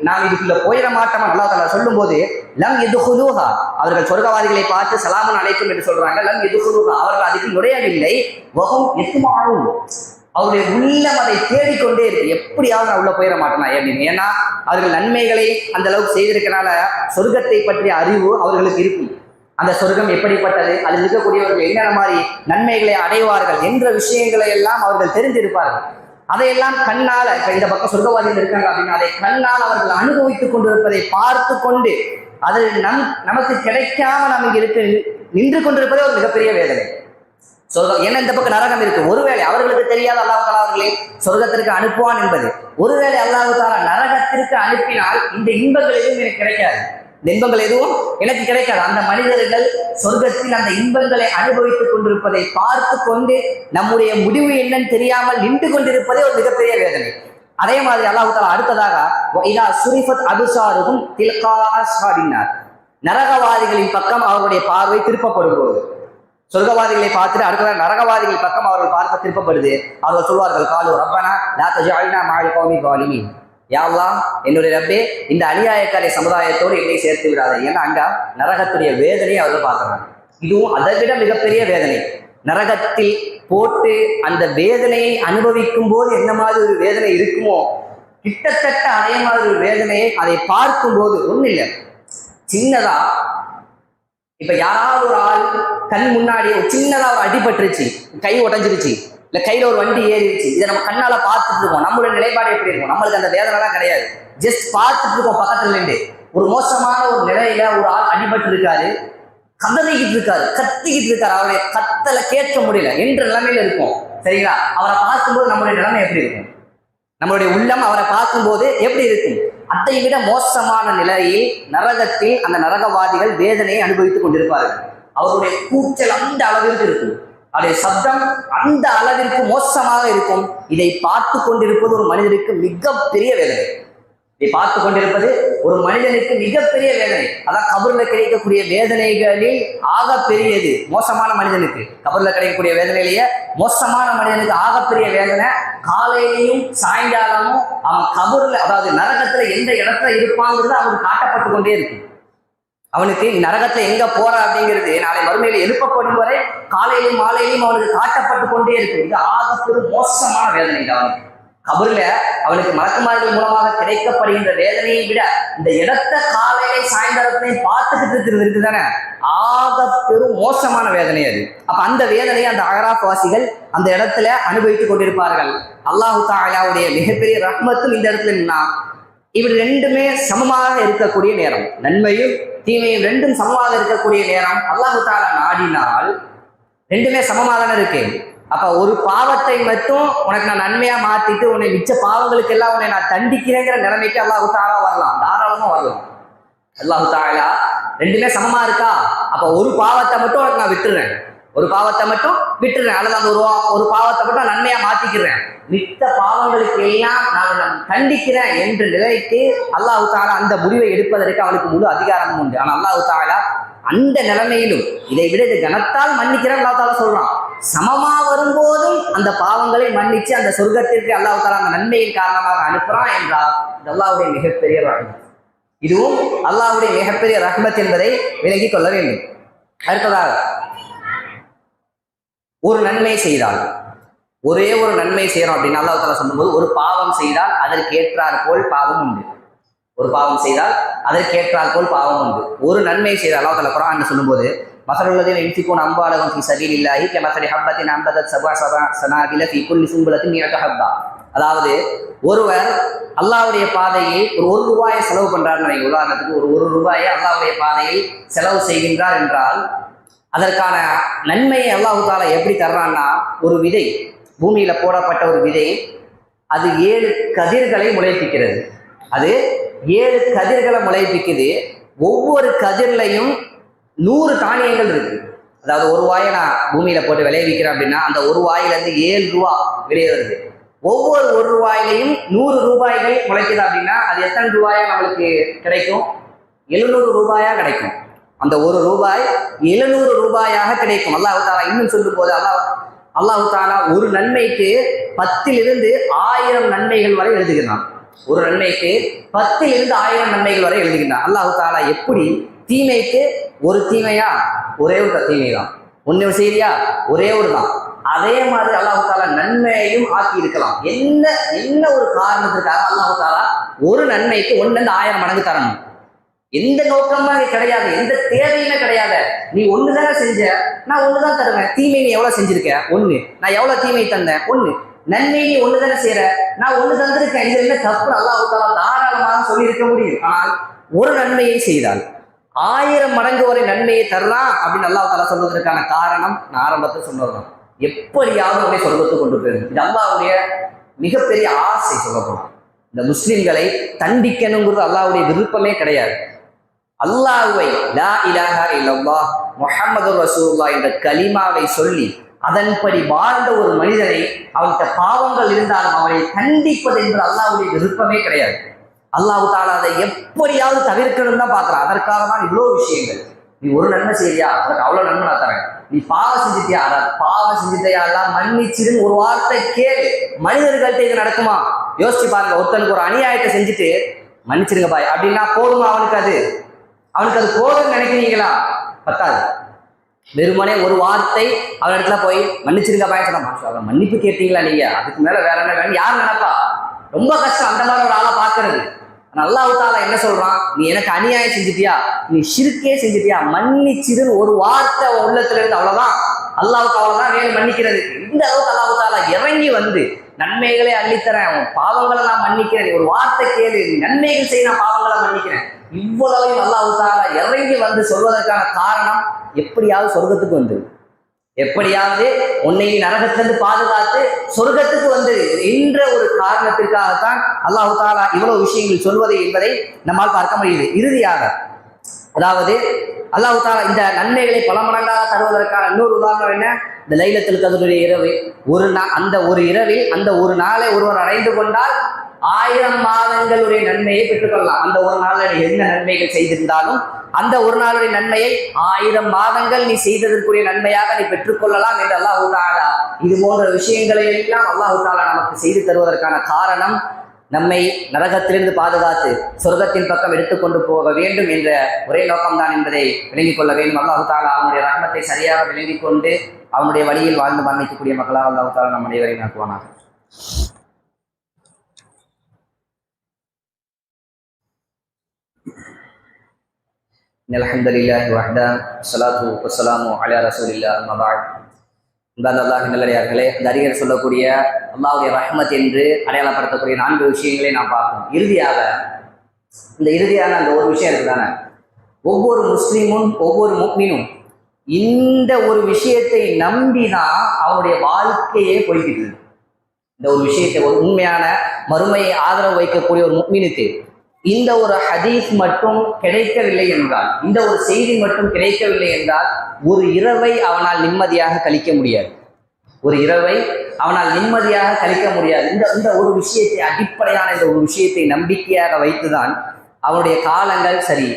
நாம் இதுக்குள்ள போயிட மாட்டோம். அல்லாஹ் தஆலா சொல்லும் போது லம் யதுகுலூஹா, அவர்கள் சொர்க்கவாதிகளை பார்த்து சலாமுன் அலைக்கும் என்று சொல்றாங்க. லம் யதுகுலூஹா, அவர்கள் அதுக்கு நுழையவில்லை. வஹும் யத்மஊன், அவருடைய உள்ளம் அதை தேடிக்கொண்டே இருக்கு, எப்படியாவது நான் உள்ள போயிட மாட்டேனா அப்படின்னு. ஏன்னா அவர்கள் நன்மைகளை அந்த அளவுக்கு செய்திருக்கனால சொர்க்கத்தை பற்றிய அறிவு அவர்களுக்கு இருக்கும். அந்த சொர்க்கம் எப்படிப்பட்டது, அதில் இருக்கக்கூடியவர்கள் என்னென்ன மாதிரி நன்மைகளை அடைவார்கள் என்ற விஷயங்களை எல்லாம் அவர்கள் தெரிந்திருப்பார்கள். அதையெல்லாம் கண்ணால், இப்ப இந்த பக்கம் சொர்க்கவாதிகள் இருக்காங்க அப்படின்னா அதை கண்ணால் அவர்கள் அனுபவித்துக் கொண்டிருப்பதை பார்த்து கொண்டு அது நமக்கு கிடைக்காம நாம் இங்க இருக்க நின்று கொண்டிருப்பதே ஒரு மிகப்பெரிய வேதனை. சொர்க்கம் ஏன்னா இந்த பக்கம் நரகம் இருக்கு. ஒருவேளை அவர்களுக்கு தெரியாத அல்லாஹ் தஆலா அவர்களை சொர்க்கத்திற்கு அனுப்புவான் என்பது. ஒருவேளை அல்லாஹ் தஆலா நரகத்திற்கு அனுப்பினால் இந்த இன்பங்கள் எதுவும் எனக்கு கிடைக்காது, இந்த இன்பங்கள் எதுவும் எனக்கு கிடைக்காது. அந்த மனிதர்கள் சொர்க்கத்தில் அந்த இன்பங்களை அனுபவித்துக் கொண்டிருப்பதை பார்த்து கொண்டு நம்முடைய முடிவு என்னன்னு தெரியாமல் நின்று கொண்டிருப்பதே ஒரு மிகப்பெரிய வேதனை. அதே மாதிரி அல்லாஹ் தஆலா அடுத்ததாக இதா சுரிஃபத் அபுசாருஹும் தில்கா அஸ்ஹாபின்னார், நரகவாதிகளின் பக்கம் அவர்களுடைய பார்வை திருப்பப்படும் போது, சொர்க்கவாதிகளை பார்த்துட்டு அடுத்ததாக நரகவாதிகள் பக்கம் அவர்கள் பார்க்க திருப்பப்படுது. அவர்கள் சொல்வார்கள், காலு ரப்பனா லா தஜஅல்னா மஅல் கௌமி ஸாலிமீன், யா அல்லாஹ் என்னுடைய ரப்பே இந்த அநியாயக்காரை சமுதாயத்தோடு என்னை சேர்த்து விடாத. ஏன்னா அங்க நரகத்துடைய வேதனையை அவர்கள் பார்க்கறாங்க. இதுவும் அதை விட மிகப்பெரிய வேதனை. நரகத்தில் போட்டு அந்த வேதனையை அனுபவிக்கும் போது என்ன மாதிரி ஒரு வேதனை இருக்குமோ கிட்டத்தட்ட அதே மாதிரி ஒரு வேதனையை அதை பார்க்கும் போது ஒன்றும் இல்லை, சின்னதா இப்ப யாராவது ஒரு ஆள் கண் முன்னாடி ஒரு சின்னதா ஒரு அடிபட்டுருச்சு, கை உடைஞ்சிருச்சு, இல்ல கையில ஒரு வண்டி ஏறிடுச்சு, இதை நம்ம கண்ணால பார்த்துட்டு இருக்கோம். நம்மளுடைய நிலைப்பாடு எப்படி இருக்கும், நம்மளுக்கு அந்த வேதனை தான் கிடையாது, ஜஸ்ட் பார்த்துட்டு இருக்கோம் பக்கத்துல இருந்து. ஒரு மோசமான ஒரு நிலையில ஒரு ஆள் அடிபட்டு இருக்காரு, கதறிக்கிட்டு இருக்காரு, கத்திக்கிட்டு இருக்காரு, அவருடைய கத்தலை கேட்க முடியல என்ற நிலைமையில இருக்கும். சரிங்களா? அவரை பார்க்கும்போது நம்மளுடைய நிலைமை எப்படி இருக்கும், நம்மளுடைய உள்ளம் அவரை பார்க்கும்போது எப்படி இருக்கும்? அதை விட மோசமான நிலையில் நரகத்தில் அந்த நரகவாதிகள் வேதனையை அனுபவித்துக் கொண்டிருப்பார்கள். அவருடைய கூச்சல் அந்த அளவிற்கு இருக்கும், அவருடைய சப்தம் அந்த அளவிற்கு மோசமாக இருக்கும். இதை பார்த்து கொண்டிருப்பது ஒரு மனிதனுக்கு மிகப்பெரிய வேதனை. இதை பார்த்து கொண்டிருப்பது ஒரு மனிதனுக்கு மிகப்பெரிய வேதனை. அதான் கபர்ல கிடைக்கக்கூடிய வேதனைகளில் ஆக பெரியது மோசமான மனிதனுக்கு. கபர்ல கிடைக்கக்கூடிய வேதனையிலேயே மோசமான மனிதனுக்கு ஆகப்பெரிய வேதனை காலையிலையும் சாயங்காலமும் அவன் கபர்ல, அதாவது நரகத்துல எந்த இடத்துல இருப்பாங்கிறது அவனுக்கு காட்டப்பட்டு கொண்டே இருக்கு. அவனுக்கு நரகத்தை எங்க போற அப்படிங்கிறது நாளை மறுமையில எழுப்பப்படும் வரை காலையிலும் மாலையிலும் அவனுக்கு காட்டப்பட்டு கொண்டே இருக்கு. இது ஆகப்பெரும் மோசமான வேதனை. அவனுக்கு கபர்ல அவனுக்கு மலக்குமார்கள் மூலமாக கிடைக்கப்படுகின்ற வேதனையை விட இந்த இடத்த காலையிலே சாயந்தரத்தையும் பார்த்துக்கிட்டு இருக்கிறது இருக்குதானே ஆக பெரும் மோசமான வேதனை அது. அப்ப அந்த வேதனையை அந்த அகராப் வாசிகள் அந்த இடத்துல அனுபவித்துக் கொண்டிருப்பார்கள். அல்லாஹு தஆலாவுடைய மிகப்பெரிய ரஹ்மத்தும் இந்த இடத்துல நின்னா இவர் ரெண்டுமே சமமாக இருக்கக்கூடிய நேரம், நன்மையும் தீமையும் ரெண்டும் சமமாக இருக்கக்கூடிய நேரம். அல்லாஹு தஆலா நாடினால் ரெண்டுமே சமமாக தானே இருக்கு. அப்ப ஒரு பாவத்தை மட்டும் உனக்கு நான் நன்மையா மாத்திட்டு உன்னை மிச்ச பாவங்களுக்கு எல்லாம் உன்னை நான் தண்டிக்கிறேங்கிற நிலைமைக்கு அல்லாஹு தஆலா வரலாம், தாராளமா வரலாம். அல்லாஹு தஆலா ரெண்டுமே சமமா இருக்கா, அப்ப ஒரு பாவத்தை மட்டும் உனக்கு நான் விட்டுறேன், ஒரு பாவத்தை மட்டும் விட்டுறேன், அல்லது அந்த ஒரு பாவத்தை மட்டும் நன்மையா மாத்திக்கிறேன், மித்த பாவங்களுக்கு எல்லாம் நான் தண்டிக்கிறேன் என்ற நிலைக்கு அல்லாஹு தஆலா அந்த முடிவை எடுப்பதற்கு அவனுக்கு முழு அதிகாரமும் உண்டு. ஆனால் அல்லாஹு தஆலா அந்த நிலைமையிலும் இதை விட இது கனத்தால் மன்னிக்கிறேன் அல்லாஹ் தஆலா சொல்றான். சமமா வரும்போதும் அந்த பாவங்களை மன்னிச்சு அந்த சொர்க்கத்திற்கு அல்லாஹ் தஆலா அந்த நன்மையின் காரணமாக அனுப்புறான் என்றால் இது அல்லாஹ்வுடைய மிகப்பெரிய ரஹ்மத். இதுவும் அல்லாஹ்வுடைய மிகப்பெரிய ரஹ்மத் என்பதை விலகிக் கொள்ள வேண்டும். அடுத்ததாக ஒரு நன்மை செய்தால், ஒரே ஒரு நன்மை செய்யறோம் அப்படின்னு அல்லாஹ் தஆலா சொல்லும்போது, ஒரு பாவம் செய்தால் அதற்கு ஏற்றாற் போல் பாவம் உண்டு, ஒரு பாவம் செய்தால் அதற்கேற்றால் போல் பாவம் உண்டு. ஒரு நன்மை செய்தால் அல்லாஹ் தஆலா குர்ஆன்ல சொல்லும்போது, மஸலுல்லதீன யுன்ஃபிகூன அம்வாலஹும் ஃபீ ஸபீலில்லாஹி கமஸலி ஹப்பத்தின் அன்பதத் சபா ஸனாபில ஃபீ குல்லி சும்பலத்தின் மிஅத்து ஹப்பா. அதாவது ஒருவர் அல்லாஹ்வுடைய பாதையில் ஒரு ரூபாயை செலவு பண்றாருன்னு, உதாரணத்துக்கு ஒரு ரூபாயை அல்லாஹ்வுடைய பாதையில் செலவு செய்கின்றார் என்றால் அதற்கான நன்மையை அல்லாஹ் தஆலா எப்படி தர்றான்னா, ஒரு விதை, பூமியில போடப்பட்ட ஒரு விதை, அது 7 கதிர்களை முளைப்பிக்கிறது, அது 7 கதிர்களை முளைப்பிக்குது. ஒவ்வொரு கதிர்லையும் 100 தானியங்கள் இருக்கு. அதாவது ஒரு ரூபாயை நான் பூமியில போட்டு விளைவிக்கிறேன் அப்படின்னா அந்த ஒரு ரூபாயிலிருந்து 7 ரூபா வெளியே வருது. ஒவ்வொரு ஒரு ரூபாயிலையும் 100 ரூபாய்கள் முளைக்குது அப்படின்னா அது எத்தனை ரூபாயா நம்மளுக்கு கிடைக்கும்? 700 ரூபாயா கிடைக்கும். அந்த ஒரு ரூபாய் 700 ரூபாயாக கிடைக்கும். அல்லாஹ் தஆலா இன்னும் சொல்லும் போது அல்லாஹ் தஆலா ஒரு நன்மைக்கு 10லிருந்து 1000 நன்மைகள் வரை எழுதுகிறான். ஒரு நன்மைக்கு 10லிருந்து 1000 நன்மைகள் வரை எழுதுகின்றான். அல்லாஹ் தஆலா எப்படி தீமைக்கு ஒரு தீமையா, ஒரே ஒரு தீமை தான், ஒன்று செய்தியா ஒரே ஒரு தான், அதே மாதிரி அல்லாஹ் தஆலா நன்மையையும் ஆக்கி இருக்கலாம். என்ன ஒரு காரணத்திற்காக அல்லாஹ் தஆலா ஒரு நன்மைக்கு 1லிருந்து 1000 மடங்கு தரணும்? எந்த நோக்கமா கிடையாது, எந்த தேவையுமே கிடையாது. நீ ஒண்ணுதானே செஞ்ச, நான் ஒண்ணுதான் தருவேன். தீமை நீ எவ்வளவு செஞ்சிருக்க? 1. நான் எவ்வளவு தீமை தந்தேன்? 1. நன்மை நீ ஒண்ணுதானே செய்யற, நான் ஒண்ணு தந்திருக்கேன். இது என்ன தப்பு? அல்லாஹ் தஆலா தாராளமாக சொல்லி இருக்க முடியும். ஆனால் ஒரு நன்மையை செய்தால் 1000 மடங்கு வரை நன்மையை தரலாம் அப்படின்னு அல்லாஹ் தஆலா சொல்வதற்கான காரணம் நான் ஆரம்பத்தில் சொன்னதுதான். எப்படியாவது அவனை சொர்க்கத்துக்கு கொண்டு போயிடும். இது அல்லாஹ்வுடைய மிகப்பெரிய ஆசை. சொல்லப்போம் இந்த முஸ்லிம்களை தண்டிக்கணுங்கிறது அல்லாஹ்வுடைய விருப்பமே கிடையாது. அல்லாஹ்வை லா இலாஹா இல்லல்லாஹ் முஹம்மதுர் ரசூலுல்லாஹ் என்ற கலிமாவை சொல்லி அதன்படி வாழ்ந்த ஒரு மனிதனை அவன்கிட்ட பாவங்கள் இருந்தாலும் அவனை தண்டிப்பது என்பது அல்லாஹ்வுடைய விருப்பமே கிடையாது. அல்லாஹ் தஆலா அதை எப்படியாவது தவிர்க்கணும் தான் பார்க்குறான். அதற்காக தான் இவ்வளோ விஷயங்கள். நீ ஒரு நன்மை செய்யறியா, அதற்கு அவ்வளோ நன்மை நான் தரேன். நீ பாவம் செஞ்சிட்டியா, பாவம் செஞ்சிட்டியா எல்லாம் மன்னிச்சிருன்னு ஒரு வார்த்தை கேளு. மனிதர்கள்ட்ட இது நடக்குமா? யோசிச்சு பாருங்க. ஒருத்தனுக்கு ஒரு அநியாயத்தை செஞ்சுட்டு மன்னிச்சிருங்க பாய் அப்படின்னா போதுமா? அவனுக்கு அது போதும்னு நினைக்கிறீங்களா? பத்தாது. வெறுமனே ஒரு வார்த்தை அவன் இடத்துல போய் மன்னிச்சிருங்க பாய் சொன்னா, மன்னிப்பு கேட்டீங்களா நீங்க, அதுக்கு மேல வேற என்ன வேணும் யார் நினைப்பா? ரொம்ப கஷ்டம் அந்த மாதிரி ஒரு ஆளை பார்க்கறது. அல்லாஹ் தஆலா என்ன சொல்றான்? நீ எனக்கு அநியாயம் செஞ்சிட்டியா, நீ ஷிர்கே செஞ்சிட்டியா, மன்னிச்சிருன்னு ஒரு வார்த்தை உள்ளத்துல இருந்து அவ்வளவுதான். அல்லாஹ்வுக்கு அவ்வளவுதான் வேணும் மன்னிக்கிறது. இந்த அளவுக்கு அல்லாஹ் தஆலா இறங்கி வந்து நன்மைகளை அள்ளித்தரேன், பாவங்களை நான் மன்னிக்கிறேன், ஒரு வார்த்தை கேளு, நன்மைகள் செய்ய நான் பாவங்களை மன்னிக்கிறேன், இவ்வளவையும் அல்லாஹ் தஆலா இறங்கி வந்து சொல்வதற்கான காரணம் எப்படியாவது சொர்க்கத்துக்கு வந்து, எப்படியாவது உன்னை நரகத்திலிருந்து பாதுகாத்து சொர்க்கத்துக்கு வந்து என்ற ஒரு காரணத்திற்காகத்தான் அல்லாஹ் தஆலா இவ்வளவு விஷயங்கள் சொல்வது என்பதை நம்மால் பார்க்க முடியுது. இறுதியாக அதாவது அல்லாஹ் தஆலா இந்த நன்மைகளை பல மடங்காக தருவதற்கான இன்னொரு உதாரணம் என்ன? இந்த லைலத்துல் கத்ருடைய இரவு, அந்த ஒரு இரவில் அந்த ஒரு நாளை ஒருவர் அடைந்து கொண்டால் 1000 மாதங்களுடைய நன்மையை பெற்றுக்கொள்ளலாம். அந்த ஒரு நாளில் நீ என்ன நன்மைகள் செய்திருந்தாலும் அந்த ஒரு நாளுடைய நன்மையை 1000 மாதங்கள் நீ செய்ததற்குரிய நன்மையாக நீ பெற்றுக்கொள்ளலாம் என்று அல்லாஹ் தஆலா இது போன்ற விஷயங்களை எல்லாம் அல்லாஹ் தஆலா நமக்கு செய்து தருவதற்கான காரணம் நம்மை நரகத்திலிருந்து பாதுகாத்து சொர்க்கத்தின் பக்கம் எடுத்துக்கொண்டு போக வேண்டும் என்ற ஒரே நோக்கம்தான் என்பதை விளங்கிக் கொள்ள வேண்டும். அல்லாஹ் தஆலா அவனுடைய ரஹ்மத்தை சரியாக விளங்கிக் கொண்டு அவனுடைய வழியில் வாழ்ந்து மரணிக்கக்கூடிய மக்களாக அல்லாஹ் தஆலா நம் அனைவரையும் ஆக்குவானாக. அல்ஹம்துலில்லாஹி வஹ்தா ஸலாத்து வஸ்ஸலாமு அலா ரசூலில்லாஹ் அம்மா பஅத். அல்லாஹ்வின் நல்லடியார்களே, இந்த அறிஞர் சொல்லக்கூடிய அல்லாஹ்வுடைய ரஹ்மத் என்று அடையாளப்படுத்தக்கூடிய 4 விஷயங்களை நாம் பார்ப்போம். இறுதியான அந்த ஒரு விஷயம் இருக்குதானே, ஒவ்வொரு முஸ்லீமும் ஒவ்வொரு முஃமினும் இந்த ஒரு விஷயத்தை நம்பிதான் அவனுடைய வாழ்க்கையே போய்கிட்டு இருக்கு. இந்த ஒரு விஷயத்தை, ஒரு உண்மையான மறுமையை ஆதரவு வைக்கக்கூடிய ஒரு முஃமினுக்கு இந்த ஒரு ஹதீஸ் மட்டும் கிடைக்கவில்லை என்றால், இந்த ஒரு செய்தி மட்டும் கிடைக்கவில்லை என்றால், ஒரு இரவை அவனால் நிம்மதியாக கழிக்க முடியாது. இந்த ஒரு விஷயத்தை, அடிப்படையான இந்த ஒரு விஷயத்தை நம்பிக்கையாக வைத்துதான் அவனுடைய காலங்கள் சரி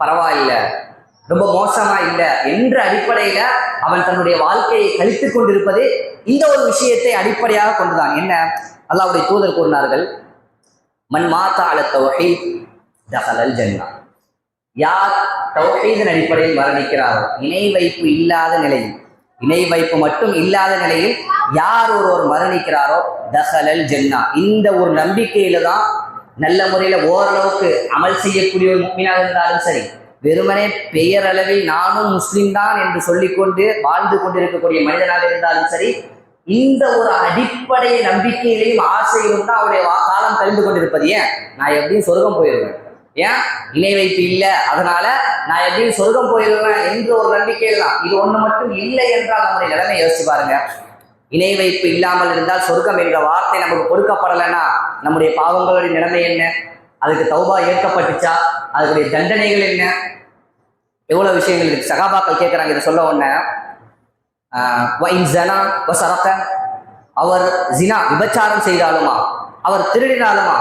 பரவாயில்லை, ரொம்ப மோசமா இல்லை என்ற அடிப்படையில அவன் தன்னுடைய வாழ்க்கையை கழித்துக் கொண்டிருப்பது இந்த ஒரு விஷயத்தை அடிப்படையாக கொண்டுதான். என்ன அல்லாஹ்வுடைய தூதர் கூறினார்கள், மன் மாதா அல தௌஹீத் தஹலல் ஜன்னா. யார் தௌஹீதின் அடிப்படையில் மரணிக்கிறாரோ, இணை வைப்பு மட்டும் இல்லாத நிலையில் யார் ஒருவர் மரணிக்கிறாரோ தஹலல் ஜன்னா. இந்த ஒரு நம்பிக்கையில தான் நல்ல முறையில ஓரளவுக்கு அமல் செய்யக்கூடிய ஒரு முஃமினாக இருந்தாலும் சரி, வெறுமனே பெயரளவில் நானும் முஸ்லிம் தான் என்று சொல்லிக்கொண்டு வாழ்ந்து கொண்டிருக்கக்கூடிய மனிதனாக இருந்தாலும் சரி, இந்த ஒரு அடிப்படை நம்பிக்கையிலையும் ஆசையிலும் தான் அவருடைய காலம் கழிந்து கொண்டிருப்பது. ஏன் நான் எப்படியும் சொர்க்கம் போயிடுவேன், ஏன் இணை வைப்பு இல்லை, அதனால நான் எப்படியும் சொர்க்கம் போயிடுவேன் என்ற ஒரு நம்பிக்கையில் தான். இது ஒண்ணு மட்டும் இல்லை என்றால் நம்முடைய நிலைமை யோசிச்சு பாருங்க. இணை வைப்பு இல்லாமல் இருந்தால் சொர்க்கம் என்ற வார்த்தை நமக்கு கொடுக்கப்படலைன்னா நம்முடைய பாவங்களுடைய நிலைமை என்ன? அதுக்கு தௌபா ஏற்கப்பட்டுச்சா? அதுக்குடைய தண்டனைகள் என்ன? எவ்வளவு விஷயங்கள் இருக்கு. சகாபாக்கள் கேட்கிறாங்க இதை சொல்ல உடனே, அவர் ஜினா விபச்சாரம் செய்தாலுமா, அவர் திருடினாலுமா,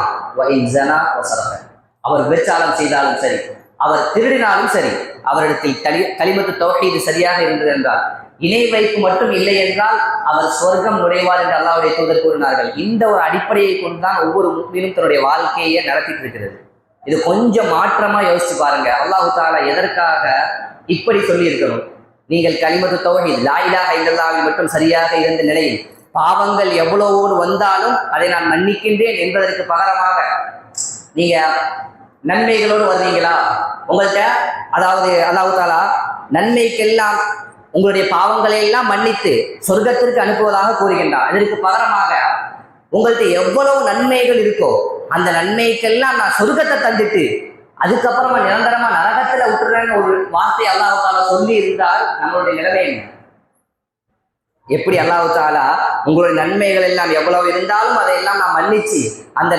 அவர் விபச்சாரம் செய்தாலும் சரி, அவர் திருடினாலும் சரி, அவரிடத்தில் கலிமத்து தௌஹீது சரியாக இருந்தது என்றால், இணை வைப்பு மட்டும் இல்லை என்றால் அவர் சொர்க்கம் நுழைவார் என்று அல்லாஹ்வுடைய தூதர் கூறினார்கள். இந்த ஒரு அடிப்படையை கொண்டுதான் ஒவ்வொரு முஃமினும் தன்னுடைய வாழ்க்கையை நடத்திட்டு இருக்கிறது. இது கொஞ்சம் மாற்றமா யோசிச்சு பாருங்க. அல்லாஹ் தஆலா எதற்காக இப்படி சொல்லி இருக்கணும்? நீங்கள் கலிமத்து தௌஹீத் லா இலாஹ இல்லல்லாஹ் மட்டும் சரியாக இருந்த நிலையில் பாவங்கள் எவ்வளவோடு வந்தாலும் அதை நான் மன்னிக்கின்றேன் என்பதற்கு பகரமாக நீங்க நன்மைகளோடு வருவீங்களா? உங்கள்கிட்ட அதாவது அல்லாஹ் தஆலா நன்மைக்கெல்லாம் உங்களுடைய பாவங்களை எல்லாம் மன்னித்து சொர்க்கத்திற்கு அனுப்புவதாக கூறுகின்றார். அதற்கு பகரமாக உங்கள்கிட்ட எவ்வளவு நன்மைகள் இருக்கோ அந்த நன்மைக்கெல்லாம் நான் சொர்க்கத்தை தந்துட்டு அதுக்கப்புறமா நிரந்தரமா நரகத்துல விட்டுறேன்னு ஒரு வார்த்தை அல்லாஹ் தஆலா சொல்லி இருந்தால் நம்மளுடைய நிலைமை என்ன? எப்படி அல்லாஹ் தஆலா உங்களுடைய நன்மைகள் எல்லாம் எவ்வளவு இருந்தாலும் அதையெல்லாம் நான் மன்னிச்சு, அந்த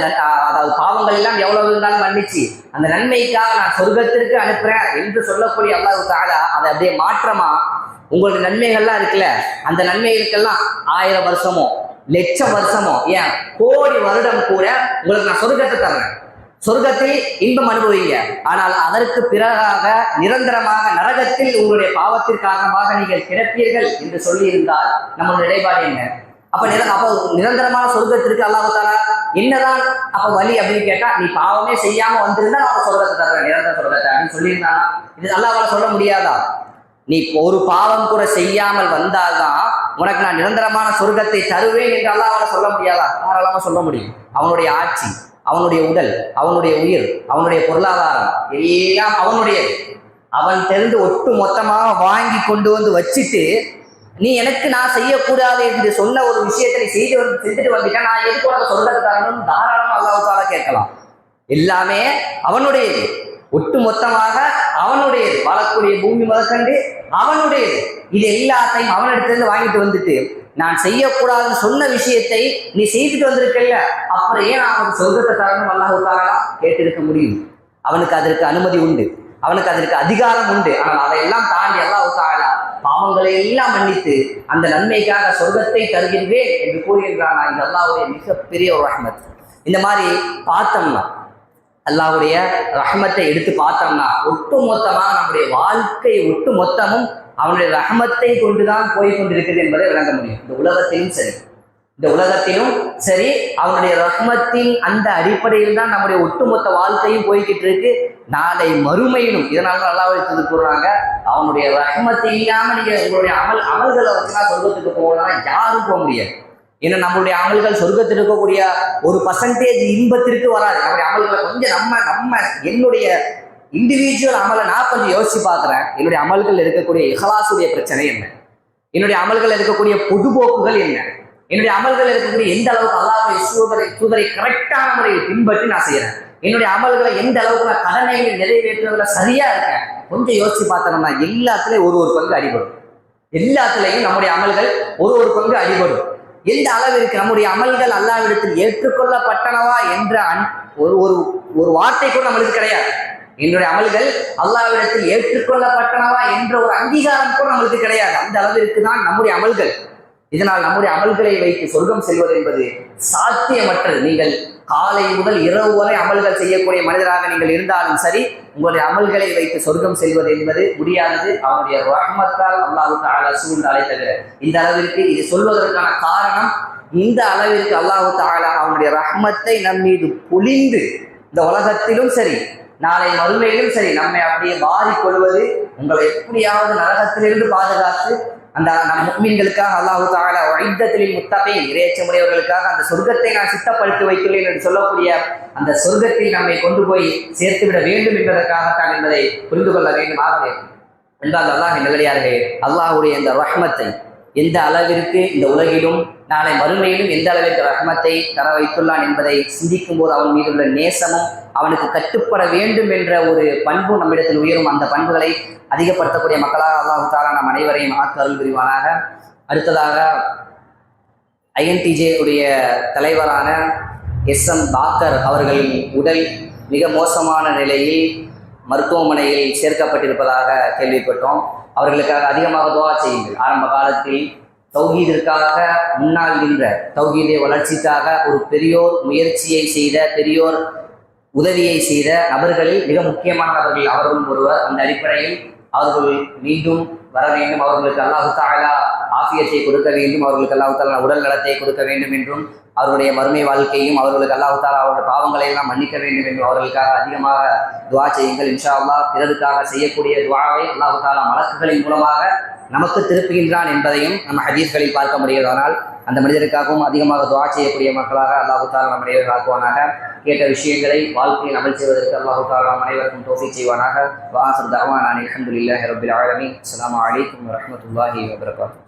அதாவது பாவங்கள் எல்லாம் எவ்வளவு இருந்தாலும் மன்னிச்சு அந்த நன்மைக்காக நான் சொர்க்கத்திற்கு அனுப்புறேன் என்று சொல்லக்கூடிய அல்லாஹ் தஆலா அதை அப்படியே மாற்றமா உங்களுடைய நன்மைகள்லாம் இருக்குல்ல, அந்த நன்மைகளுக்கெல்லாம் 1000 வருஷமோ 1,00,000 வருஷமோ ஏன் கோடி வருடம் கூட உங்களுக்கு நான் சொர்க்கத்தை தர்றேன், சொர்க்கத்தில் இன்பம் அனுபவிங்க, ஆனால் அதற்கு பிறகாக நிரந்தரமாக நரகத்தில் உங்களுடைய பாவத்திற்கு காரணமாக நீங்கள் கிடப்பீர்கள் என்று சொல்லி இருந்தால் நம்மளுடைய நிலைப்பாடு என்ன? அப்ப நிரந்தரமான சொர்க்கத்திற்கு அல்லாஹ் தஆலா என்னதான் அப்ப வழி அப்படின்னு கேட்டா, நீ பாவமே செய்யாம வந்திருந்தா நான் சொர்க்கத்தை தர்றேன், நிரந்தர சொர்க்கத்தை அப்படின்னு சொல்லியிருந்தானா? இது அல்லாஹ்வால சொல்ல முடியாதா? நீ ஒரு பாவம் கூட செய்யாமல் வந்தால்தான் உனக்கு நான் நிரந்தரமான சொர்க்கத்தை தருவேன் என்று அல்லாஹ்வால சொல்ல முடியாதா? தாராளமா சொல்ல முடியும். அவனுடைய ஆட்சி, அவனுடைய உடல், அவனுடைய உயிர், அவனுடைய பொருளாதாரம் எல்லாம் அவனுடைய, அவன் தெரிந்து ஒட்டு மொத்தமாக வாங்கி கொண்டு வந்து வச்சுட்டு நீ எனக்கு நான் செய்யக்கூடாது என்று சொன்ன ஒரு விஷயத்தை நீ செஞ்சுட்டு வந்துட்டா நான் எதுக்கு உனக்கு சொர்க்கத்தை தரணும்னு தாராளமா அல்லாஹ் தஆலா கேட்கலாம். எல்லாமே அவனுடையது, ஒட்டு மொத்தமாக அவனுடையது, வாழக்கூடிய பூமி முதற்கண்டு அவனுடையது. இது எல்லாத்தையும் அவனிடத்திலிருந்து வாங்கிட்டு வந்துட்டு நான் செய்யக்கூடாதுன்னு சொன்ன விஷயத்தை நீ செய்துட்டு வந்திருக்கல, அப்புறம் ஏன் அவனுக்கு சொர்க்கத்தை தரணும் அல்லாஹ் தஆலா கேட்டிருக்க முடியும்? அவனுக்கு அதற்கு அனுமதி உண்டு, அவனுக்கு அதற்கு அதிகாரம் உண்டு. ஆனால் அதையெல்லாம் தாண்டி அல்லாஹ் தஆலா பாவங்களை எல்லாம் மன்னித்து அந்த நன்மைக்காக சொர்க்கத்தை தருகின்றேன் என்று கூறுகின்றான். இது அல்லாஹ்வுடைய மிகப்பெரிய ஒரு ரஹ்மத். இந்த மாதிரி பார்த்தோம்னா, அல்லாஹ்வுடைய ரஹ்மத்தை எடுத்து பார்த்தோம்னா, ஒட்டு மொத்தமாக நம்முடைய வாழ்க்கை ஒட்டு மொத்தமும் அவனுடைய ரஹ்மத்தை கொண்டுதான் போய்கொண்டிருக்கிறது என்பதை விளங்க முடியும். இந்த உலகத்திலும் சரி அவனுடைய ரஹ்மத்தின் அந்த அடிப்படையில் தான் நம்முடைய ஒட்டுமொத்த வாழ்க்கையும் போய்கிட்டு இருக்கு. நாளை மறுமையிலும் இதனால அல்லாஹ் கூறுறாங்க, அவனுடைய ரஹ்மத்தை இல்லாம நீங்க உங்களுடைய அமல்களை வச்சுதான் சொர்க்கத்துக்கு போகலாம், யாரும் போக முடியாது. ஏன்னா நம்மளுடைய அமல்கள் சொர்க்கத்தில் இருக்கக்கூடிய ஒரு % இன்பத்திற்கு வராது. நம்முடைய அமல்களை கொஞ்சம் என்னுடைய இண்டிவிஜுவல் அமலை நான் கொஞ்சம் யோசிச்சு பார்க்குறேன். என்னுடைய அமல்கள் இருக்கக்கூடிய இஹ்லாஸுடைய பிரச்சனை என்ன, என்னுடைய அமல்கள் இருக்கக்கூடிய பொதுபோக்குகள் என்ன, என்னுடைய அமல்கள் இருக்கக்கூடிய எந்த அளவுக்கு அல்லாஹ்வுடைய தூதரை கரெக்டான முறையில் பின்பற்றி நான் செய்யறேன், என்னுடைய அமல்களை எந்த அளவுக்கு நான் கடமைகளை நிறைவேற்றுவதில் சரியா இருக்கேன். கொஞ்சம் யோசிச்சு பார்த்தோம்னா எல்லாத்துலயும் ஒரு பங்கு அடிபடும். எல்லாத்துலேயும் நம்முடைய அமல்கள் ஒரு பங்கு அடிபடும். எந்த அளவிற்கு நம்முடைய அமல்கள் அல்லாஹ்விடத்தில் ஏற்றுக்கொள்ளப்பட்டனவா என்ற ஒரு வார்த்தை கூட நம்மளுக்கு கிடையாது. என்னுடைய அமல்கள் அல்லாஹ்விடத்தில் ஏற்றுக்கொள்ளப்பட்டனவா என்ற ஒரு அங்கீகாரம் கூட நம்மளுக்கு கிடையாது. அந்த அளவிற்கு தான் நம்முடைய அமல்கள். இதனால் நம்முடைய அமல்களை வைத்து சொர்க்கம் செல்வது என்பது சாத்தியமற்றது. நீங்கள் காலை முதல் இரவு வரை அமல்கள் செய்யக்கூடிய மனிதராக நீங்கள் இருந்தாலும் சரி, உங்களுடைய அமல்களை வைத்து சொர்க்கம் செல்வது என்பது முடியாதது. அவனுடைய ரஹ்மத்தால் அல்லாஹ் தஆலா சூழ்ந்தாலே தவிர. இந்த அளவிற்கு இது சொல்வதற்கான காரணம், இந்த அளவிற்கு அல்லாஹ் தஆலா அவனுடைய ரஹ்மத்தை நம் மீது பொழிந்து இந்த உலகத்திலும் சரி நாளை மறுமையிலும் சரி நம்மை அப்படியே மாறிக்கொள்வது, உங்களை எப்படியாவது நரகத்திலிருந்து பாதுகாத்து அந்த முஃமின்களுக்காக அல்லாஹ் தஆலா வஇத்தத்தில் முத்தகீன் இறையச்சமுடையவர்களுக்காக அந்த சொர்க்கத்தை நான் சித்தப்படுத்தி வைத்துள்ளேன் என்று சொல்லக்கூடிய அந்த சொர்க்கத்தில் நம்மை கொண்டு போய் சேர்த்துவிட வேண்டும் என்பதற்காகத்தான் என்பதை புரிந்து கொள்ள வேண்டும். ஆகவே என்றால் அல்லாஹ் நல்லடியார்களே, அல்லாஹ்வுடைய இந்த ரஹ்மத்தை எந்த அளவிற்கு இந்த உலகிலும் நாளை மறுமையிலும் எந்த அளவிற்கு ரஹ்மத்தை தர வைத்துள்ளான் என்பதை சிந்திக்கும் போது அவன் மீது உள்ள நேசமும் அவனுக்கு கட்டுப்பட வேண்டும் என்ற ஒரு பண்பு நம்மிடத்தில் உயரும். அந்த பண்புகளை அதிகப்படுத்தக்கூடிய மக்களாக அல்லாஹ் தஆலா நம் அனைவரையும் ஆக்கு அருள் புரிவானாக. அடுத்ததாக INTJ உடைய தலைவரான SM பாக்கர் அவர்களின் உடல் மிக மோசமான நிலையில் மருத்துவமனையில் சேர்க்கப்பட்டிருப்பதாக கேள்விப்பட்டோம். அவர்களுக்காக அதிகமாக துஆ செய்யுங்கள். ஆரம்ப காலத்தில் தௌஹீதிற்காக முன்னால் நின்ற, தௌஹீதை வளர்ச்சிக்காக ஒரு பெரியோர் முயற்சியை செய்த, பெரியோர் உதவியை செய்த நபர்களில் மிக முக்கியமான நபர்கள் அவர்களும் ஒருவர். அந்த அடிப்படையில் அவர்கள் மீண்டும் வர வேண்டும், அவர்களுக்கு அல்லாஹ் தஆலா ஆஃபியத்தை கொடுக்க வேண்டும், அவர்களுக்கு அல்லாஹ் தஆலா உடல் நலத்தை கொடுக்க வேண்டும் என்றும், அவருடைய மறுமை வாழ்க்கையும் அவர்களுக்கு அல்லாஹ் தஆலா அவருடைய பாவங்களை எல்லாம் மன்னிக்க வேண்டும் என்றும் அவர்களுக்காக அதிகமாக துஆ செய்யுங்கள். இன்ஷா அல்லாஹ் பிறருக்காக செய்யக்கூடிய துஆவை அல்லாஹ் தஆலா மலக்குகளின் மூலமாக நமக்கு திருப்புகின்றான் என்பதையும் நம்ம ஹதீஸ்களில் பார்க்க முடிகிறதனால் அந்த மனிதருக்காகவும் அதிகமாக துஆ செய்யக்கூடிய மக்களாக அல்லாஹ் தஆலா நம் அனைவரும் ஆக்குவானாக. கேட்ட விஷயங்களை வாழ்க்கையில் அமல் செய்வதற்கு அல்லாஹ் தஆலா நம் அனைவருக்கும் தௌஃபீக் செய்வானாக. வ ஆகிரு தஅவானா அல்ஹம்துலில்லாஹி ரப்பில் ஆலமீன். அஸ்ஸலாமு அலைக்கும் வ ரஹ்மத்துல்லாஹி வ பரகாத்துஹு.